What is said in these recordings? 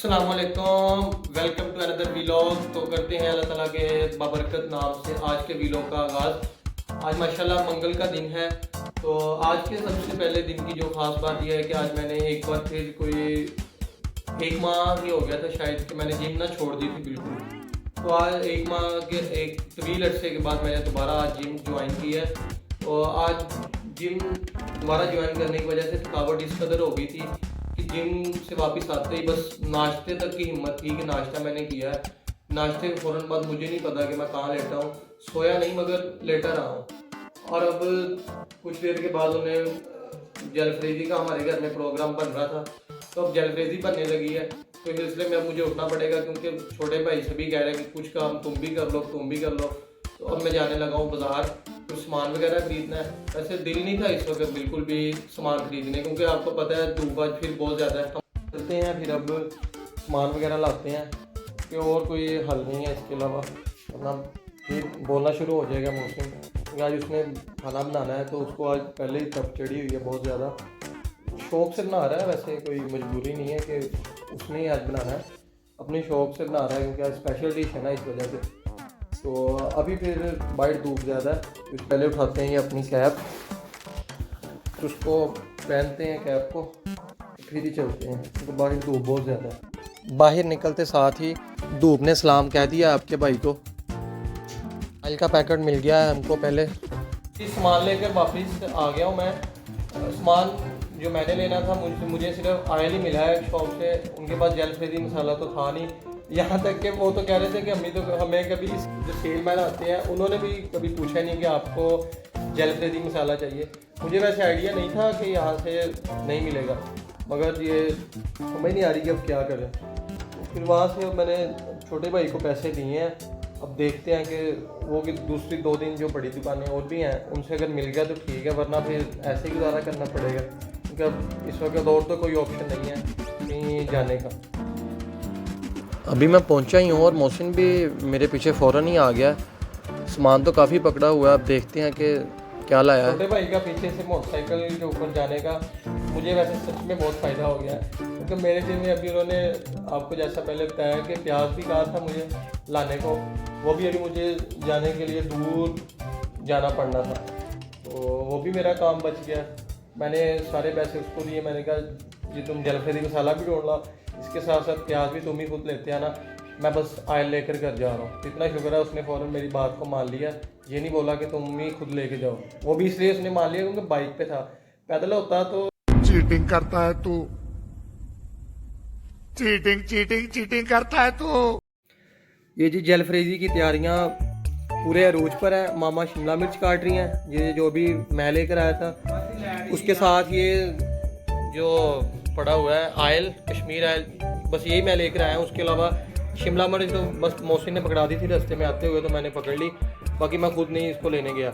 अस्सलाम वालेकुम, welcome to another vlog. तो करते हैं अल्लाह ताला के बाबरकत नाम से आज के व्लॉग का आगाज़। आज माशाल्लाह मंगल का दिन है। तो आज के सबसे पहले दिन की जो ख़ास बात यह है कि आज मैंने एक बार फिर कोई 1 माह ही हो गया था शायद कि मैंने जिम ना छोड़ दी थी बिल्कुल। तो आज 1 माह के एक तवील अरसे के बाद मैंने दोबारा आज जिम ज्वाइन की है। तो आज जिम दोबारा ज्वाइन करने की वजह से थकावट इस कदर हो गई थी कि जिम से वापस आते ही बस नाश्ते तक की हिम्मत थी कि नाश्ता मैंने किया है। नाश्ते के फ़ौरन बाद मुझे नहीं पता कि मैं कहाँ लेटा हूँ, सोया नहीं मगर लेटा रहा हूँ। और अब कुछ देर के बाद उन्हें जलफ्रेज़ी का हमारे घर में प्रोग्राम बन रहा था, तो अब जलफ्रेज़ी बनने लगी है। तो इसलिए मैं मुझे उठना पड़ेगा क्योंकि छोटे भाई सभी कह रहे हैं कि कुछ काम तुम भी कर लो, तुम भी कर लो। तो अब मैं जाने लगा हूँ बाज़ार, कुछ सामान वगैरह खरीदना है। वैसे दिल नहीं था इस वक्त बिल्कुल भी सामान खरीदने, क्योंकि आपको पता है धूप आज फिर बहुत ज़्यादा है। हम चलते हैं फिर अब सामान वगैरह लाते हैं कि और कोई हल नहीं है इसके अलावा, वरना फिर बोलना शुरू हो जाएगा मौसम। क्योंकि आज उसने खाना बनाना है तो उसको आज पहले ही तप चढ़ी हुई है बहुत ज़्यादा। शौक़ से बना रहा है, वैसे कोई मजबूरी नहीं है कि उसने ही आज बनाना है, अपने शौक़ से बना रहा है क्योंकि आज स्पेशल डिश है ना इस वजह से। तो अभी फिर बाइट धूप ज़्यादा है तो पहले उठाते हैं ये अपनी कैप, तो उसको पहनते हैं कैप को, फिर ही चलते हैं क्योंकि बाहर धूप बहुत ज़्यादा है। बाहर निकलते साथ ही धूप ने सलाम कह दिया आपके भाई को। ऑयल का पैकेट मिल गया है हमको पहले। सामान लेकर वापस आ गया हूँ मैं। सामान जो मैंने लेना था मुझे सिर्फ ऑयल ही मिला है शॉप से, उनके पास जलफ्रेज़ी मसाला तो था नहीं। यहाँ तक कि वो तो कह रहे थे कि हमें कभी जो सेलमैन आते हैं उन्होंने भी कभी पूछा नहीं कि आपको जलफ्रेज़ी मसाला चाहिए। मुझे वैसे आइडिया नहीं था कि यहाँ से नहीं मिलेगा, मगर ये समझ नहीं आ रही कि अब क्या करें। फिर वहाँ से मैंने छोटे भाई को पैसे दिए हैं। अब देखते हैं कि वो कि दूसरी 2 दिन जो बड़ी दुकानें और भी हैं उनसे अगर मिल गया तो ठीक है, वरना फिर ऐसे ही गुजारा करना पड़ेगा क्योंकि अब इस वक्त और तो कोई ऑप्शन नहीं है कहीं जाने का। अभी मैं पहुंचा ही हूँ और मोहसिन भी मेरे पीछे फ़ौरन ही आ गया। सामान तो काफ़ी पकड़ा हुआ है, अब देखते हैं कि क्या लाया है। छोटे भाई का पीछे से मोटरसाइकिल के ऊपर जाने का मुझे वैसे सच में बहुत फ़ायदा हो गया है क्योंकि मेरे जिम में अभी उन्होंने आपको जैसा पहले बताया कि प्याज भी कहा था मुझे लाने को, वो भी अभी मुझे जाने के लिए दूर जाना पड़ना था, तो वो भी मेरा काम बच गया। मैंने सारे पैसे उसको दिए, मैंने कहा जी तुम जलफ्रेज़ी मसाला भी ढूंढ ला, इसके साथ साथ प्याज भी तुम ही खुद लेते आना, मैं बस ऑयल लेकर घर जा रहा हूँ। इतना शुक्र है उसने फ़ौरन मेरी बात को मान लिया, ये नहीं बोला कि तुम ही खुद लेके जाओ। वो भी इसलिए उसने मान लिया क्योंकि बाइक पे था, पैदल होता तो चीटिंग करता है तू, चीटिंग करता है तू। ये जी जलफ्रेज़ी की तैयारियाँ पूरे अरूज पर है। मामा शिमला मिर्च काट रही हैं, ये जो भी मैं लेकर आया था। उसके साथ ये जो पड़ा हुआ है ऑयल, कश्मीर ऑयल, बस यही मैं लेकर आया हूँ। उसके अलावा शिमला मिर्च तो बस मोहसिन ने पकड़ा दी थी रास्ते में आते हुए, तो मैंने पकड़ ली, बाकी मैं खुद नहीं इसको लेने गया।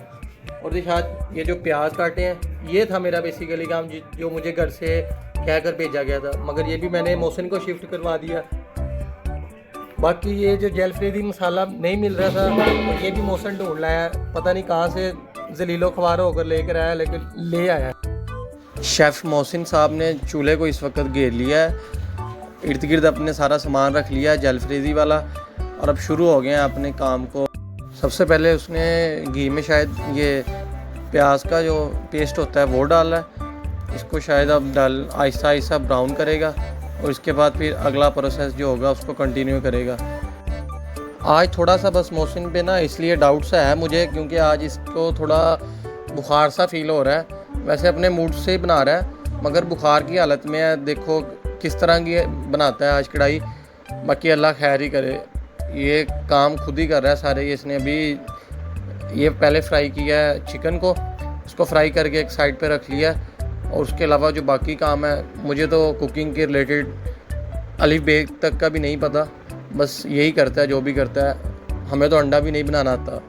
और देखा ये जो प्याज काटे हैं ये था मेरा बेसिकली काम, जो मुझे घर से कह कर भेजा गया था, मगर ये भी मैंने मोहसिन को शिफ्ट करवा दिया। बाकी ये जो जलफ्रेज़ी मसाला नहीं मिल रहा था तो ये भी मोहसिन ढूंढ लाया, पता नहीं कहाँ से जलीलो ख्वार होकर लेकर आया, लेकिन ले आया। शेफ़ मोहसिन साहब ने चूल्हे को इस वक्त घेर लिया है, इर्द गिर्द अपने सारा सामान रख लिया है जलफ्रेज़ी वाला, और अब शुरू हो गए हैं अपने काम को। सबसे पहले उसने घी में शायद ये प्याज का जो पेस्ट होता है वो डाला है, इसको शायद अब आहिस्ता आहिस्ता ब्राउन करेगा और इसके बाद फिर अगला प्रोसेस जो होगा उसको कंटिन्यू करेगा। आज थोड़ा सा बस मोहसिन पे ना इसलिए डाउट सा है मुझे क्योंकि आज इसको थोड़ा बुखार सा फील हो रहा है। वैसे अपने मूड से ही बना रहा है मगर बुखार की हालत में है, देखो किस तरह की बनाता है आज कढ़ाई। बाकी अल्लाह खैर ही करे, ये काम खुद ही कर रहा है सारे। ये इसने अभी ये पहले फ्राई किया है चिकन को, उसको फ्राई करके एक साइड पे रख लिया, और उसके अलावा जो बाकी काम है मुझे तो कुकिंग के रिलेटेड अलिफ बे तक का भी नहीं पता, बस यही करता है जो भी करता है। हमें तो अंडा भी नहीं बनाना आता।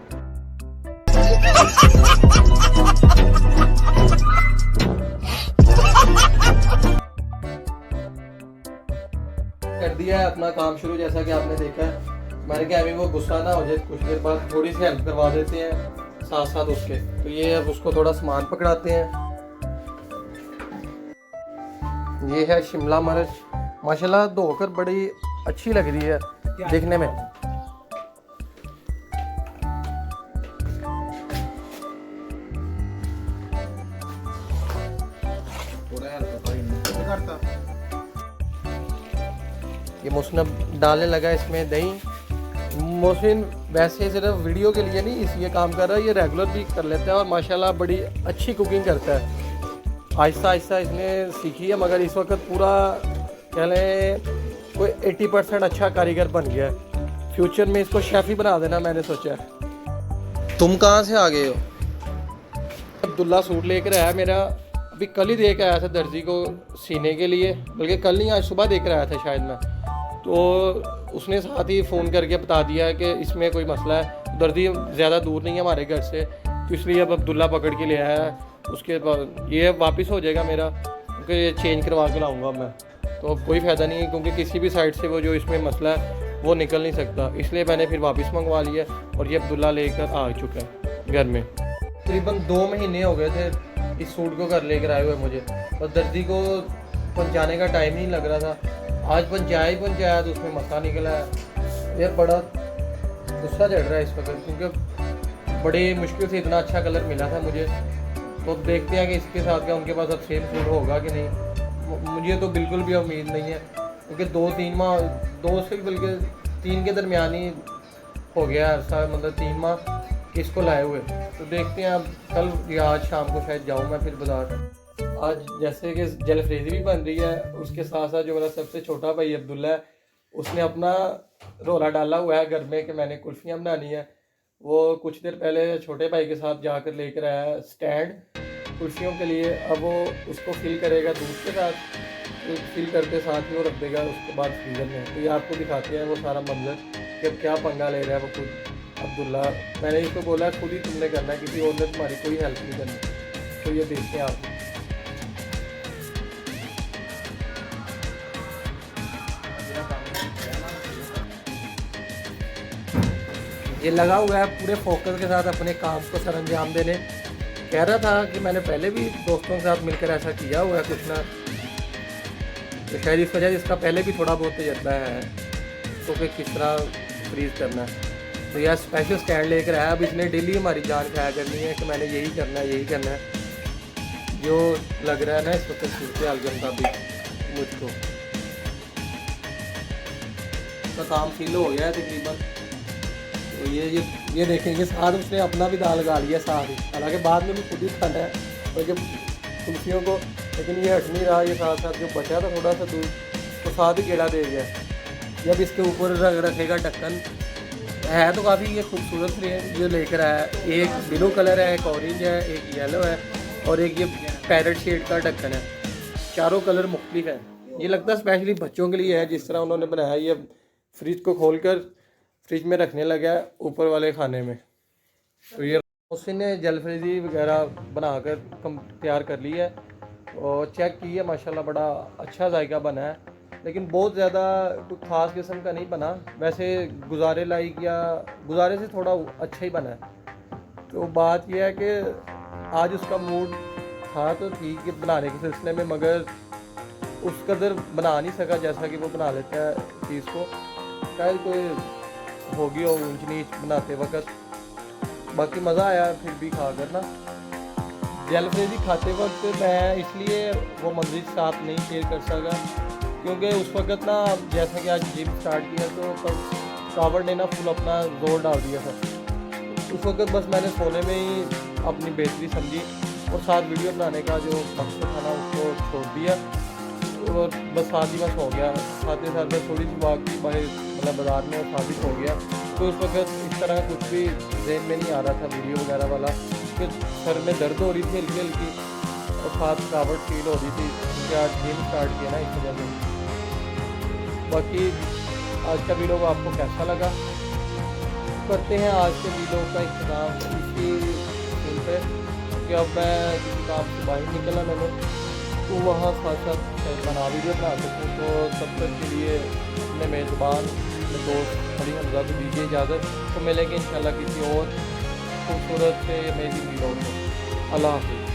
कर दिया है अपना काम शुरू, जैसा कि आपने देखा है। मैंने कहा अभी वो गुस्सा ना हो जाए, कुछ देर बाद थोड़ी सी हेल्प करवा देते हैं साथ साथ उसके। तो ये अब उसको थोड़ा सामान पकड़ाते हैं। ये है शिमला मिर्च, माशाल्लाह धोकर बड़ी अच्छी लग रही है देखने में। ये मोहसिन डालने लगा इसमें दही। मोहसिन वैसे सिर्फ वीडियो के लिए नहीं इसलिए काम कर रहा है, ये रेगुलर भी कर लेता है और माशाल्लाह बड़ी अच्छी कुकिंग करता है। आहिस्ता आहिस्ता इसने सीखी है, मगर इस वक्त पूरा कह लें कोई 80% अच्छा कारीगर बन गया है। फ्यूचर में इसको शेफ़ ही बना देना मैंने सोचा है। तुम कहाँ से आ गए हो? अब्दुल्ला सूट लेकर आया मेरा, अभी कल ही दे के आया था दर्जी को सीने के लिए, बल्कि कल नहीं आज सुबह दे कर आया था शायद मैं। तो उसने साथ ही फ़ोन करके बता दिया कि इसमें कोई मसला है। दर्जी ज़्यादा दूर नहीं है हमारे घर से, तो इसलिए अब अब्दुल्ला पकड़ के ले आया है। उसके बाद ये वापस हो जाएगा मेरा, क्योंकि ये चेंज करवा के लाऊंगा मैं, तो अब कोई फ़ायदा नहीं है, क्योंकि किसी भी साइड से वो जो इसमें मसला है वो निकल नहीं सकता। इसलिए मैंने फिर वापस मंगवा लिया और ये अब्दुल्ला लेकर आ चुका है घर में। तकरीबन 2 महीने हो गए थे इस सूट को घर लेकर आए हुए मुझे, और दर्जी को पहुँचाने का टाइम नहीं लग रहा था। आज पहुँचाया तो उसमें मसला निकला है। ये बड़ा गुस्सा चढ़ रहा है इस वक्त, क्योंकि बड़ी मुश्किल से इतना अच्छा कलर मिला था मुझे। तो देखते हैं कि इसके साथ क्या उनके पास अब सेम सूट होगा कि नहीं। मुझे तो बिल्कुल भी उम्मीद नहीं है, क्योंकि 2-3 माह 2 से बल्कि 3 के दरमियान ही हो गया अरसा, मतलब 3 माह इसको लाए हुए। तो देखते हैं अब कल या आज शाम को शायद जाऊँ मैं फिर बाज़ार। आज जैसे कि जलफ्रेज़ी भी बन रही है, उसके साथ साथ जो मेरा सबसे छोटा भाई अब्दुल्ला है उसने अपना रोला डाला हुआ है घर में कि मैंने कुल्फ़ियाँ बनानी है। वो कुछ देर पहले छोटे भाई के साथ जाकर लेकर आया स्टैंड कुल्फ़ियों के लिए। अब वो उसको फिल करेगा दूध के साथ, तो फिल करते साथ ही वो रख देगा उसके बाद फ्रीज़र में। तो ये आपको दिखाते हैं वो सारा मंजर कि अब क्या पंगा ले रहा है वो खुद अब्दुल्ला। मैंने इसको बोला खुद ही तुमने करना है, किसी और ने तुम्हारी कोई हेल्प नहीं करनी। तो ये देखते हैं आप। ये लगा हुआ है पूरे फोकस के साथ अपने काम को सरअंजाम देने। कह रहा था कि मैंने पहले भी दोस्तों के साथ मिलकर ऐसा किया हुआ है कुछ ना, तो शायद इस वजह से इसका पहले भी थोड़ा बहुत तजर्बा है तो कि किस तरह फ्रीज़ करना है। तो यह स्पेशल स्टैंड लेकर आया। अब इसने डेली हमारी जान खाया करनी है कि मैंने यही करना है। जो लग रहा है ना इस वक्त सूरत हाल के मुताबिक मुझको उसका काम फील हो गया है तकरीबन। तो ये देखेंगे साथ उसने अपना भी दाल लगा लिया साथ ही, हालांकि बाद में भी खुद ही खाना है और जब कुल्फियों को, लेकिन ये हट नहीं रहा। ये साथ साथ जो बचा था थोड़ा सा दूध तो साथ ही गेड़ा दे गया। जब इसके ऊपर रखेगा ढक्कन, है तो काफ़ी ये खूबसूरत जो लेकर आया। एक ब्लू कलर है, एक ऑरेंज है, एक येलो है और एक ये पैरेट शेड का ढक्कन है। चारों कलर मुख्तलिफ है। ये लगता है स्पेशली बच्चों के लिए है, जिस तरह उन्होंने बनाया। ये फ्रिज को खोलकर फ्रिज में रखने लगा है ऊपर वाले खाने में। तो ये उसने जलफ्रेज़ी वगैरह बनाकर तैयार कर ली है और चेक की है, माशाल्लाह बड़ा अच्छा जायका बना है, लेकिन बहुत ज़्यादा कुछ ख़ास किस्म का नहीं बना। वैसे गुजारे लाइक या गुजारे से थोड़ा अच्छा ही बना है। तो बात यह है कि आज उसका मूड था तो ठीक है बनाने के सिलसिले में, मगर उस कदर बना नहीं सका जैसा कि वो बना लेता है चीज़ को। शायद कोई होगी और ऊंच नीच बनाते वक्त। बाकी मज़ा आया फिर भी खा कर ना। जलफ्रेज़ी खाते वक्त मैं इसलिए वो मंजिल साथ नहीं शेयर कर सका, क्योंकि उस वक्त ना जैसा कि आज जिम स्टार्ट किया तो कावड़ ने ना फुल अपना जोर डाल दिया था। उस वक्त बस मैंने सोने में ही अपनी बेहतरी समझी और साथ वीडियो बनाने का जो मकसद था ना उसको छोड़ दिया और बस साथ ही मैं सो गया। साथ ही साथ मैं थोड़ी सी वॉक की बाहर मतलब बाज़ार में और साथ ही सो गया। तो उस वक्त इस तरह कुछ भी ज़हन में नहीं आ रहा था वीडियो वगैरह वाला, कि सर में दर्द हो रही थी हल्की हल्की और साथ थकावट फील हो रही थी, क्योंकि आज जिम स्टार्ट किया ना इस वजह से। बाकी आज का वीडियो आपको कैसा लगा करते हैं आज के वीडियो का इख्तिताम इसी दिन पे, क्योंकि अब मैं किसी काम से बाहर निकला मैंने, तो वहाँ साथ साथ बना वीडियो बना सकूँ। तो तब तक के लिए अपने मेज़बान अपने दोस्त अली हमजा को दीजिए इजाज़त। तो मिलेंगे इंशाल्लाह किसी और खूबसूरत से अमेजिंग वीडियो में। अल्लाह हाफ़िज़।